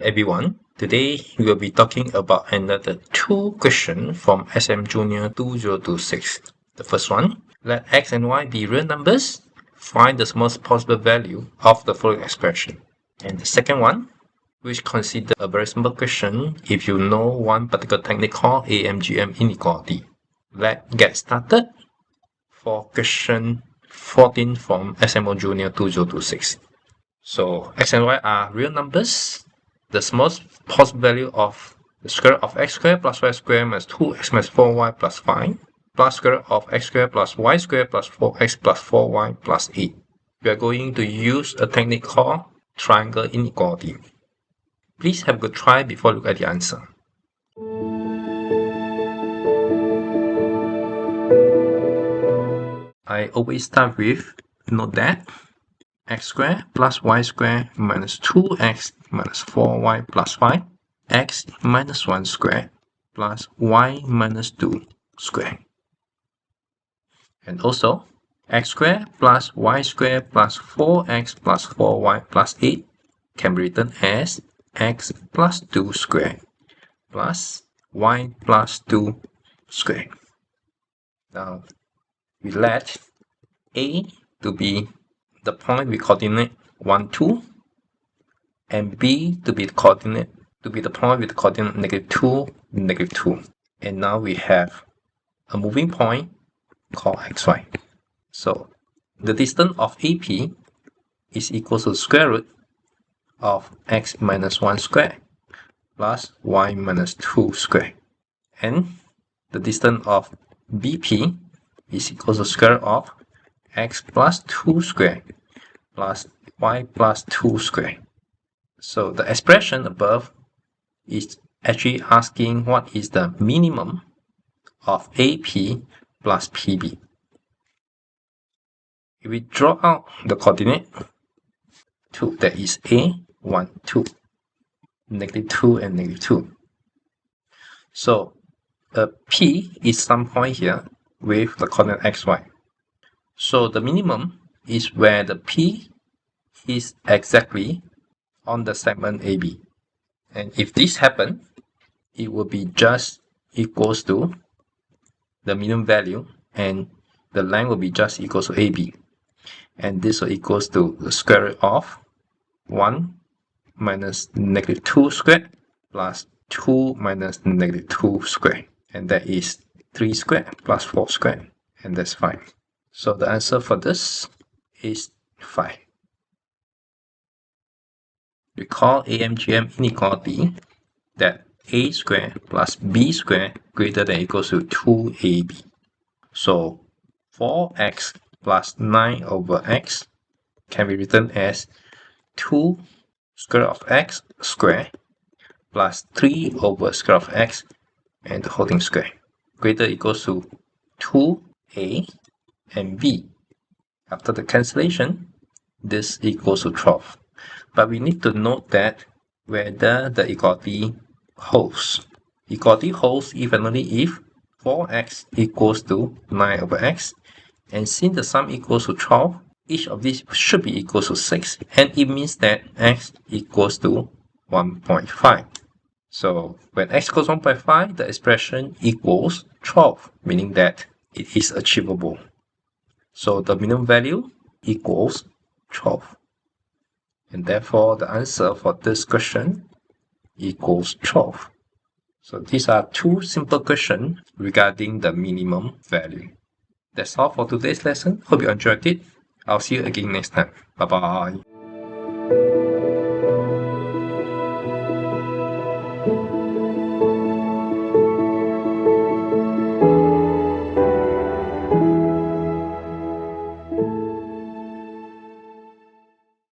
everyone. Today we will be talking about another two questions from SMO Junior 2026. The first one, let x and y be real numbers. Find the smallest possible value of the following expression. And the second one, which consider a very simple question if you know one particular technique called AMGM inequality. Let's get started for question 14 from SMO Junior 2026. So x and y are real numbers. The smallest possible value of the square root of x squared plus y squared minus 2x minus 4y plus 5 plus square root of x squared plus y squared plus 4x plus 4y plus 8. We are going to use a technique called triangle inequality. Please have a good try before look at the answer. I always start with note that x squared plus y squared minus 2x minus 4y plus 5, x minus 1 squared plus y minus 2 squared. And also, x squared plus y squared plus 4x plus 4y plus 8 can be written as x plus 2 squared plus y plus 2 squared. Now, we let A to be the point with coordinate 1, 2, and B to be the point with the coordinate negative 2, negative 2. And now we have a moving point called xy. So the distance of AP is equal to the square root of x minus 1 squared plus y minus 2 squared. And the distance of BP is equal to the square root of x plus 2 squared plus y plus 2 squared. So the expression above is actually asking what is the minimum of AP plus PB. If we draw out the coordinate 2, that is A, 1, 2, negative 2 and negative 2. So P is some point here with the coordinate xy. So the minimum is where the P is exactly on the segment AB. And if this happens, it will be just equals to the minimum value and the length will be just equals to AB. And this will equals to the square root of 1 minus negative 2 squared plus 2 minus negative 2 squared. And that is 3 squared plus 4 squared. And that's 5. So the answer for this is 5. We call AMGM inequality that a squared plus b squared greater than or equals to 2ab. So 4x plus 9 over x can be written as 2 square root of x squared plus 3 over square root of x and the whole thing squared greater or equals to 2a and b. After the cancellation, this equals to 12. But we need to note that whether the equality holds. Equality holds if and only if 4x equals to 9 over x. And since the sum equals to 12, each of these should be equal to 6. And it means that x equals to 1.5. So when x equals 1.5, the expression equals 12, meaning that it is achievable. So the minimum value equals 12. And therefore, the answer for this question equals 12. So these are two simple questions regarding the minimum value. That's all for today's lesson. Hope you enjoyed it. I'll see you again next time. Bye-bye.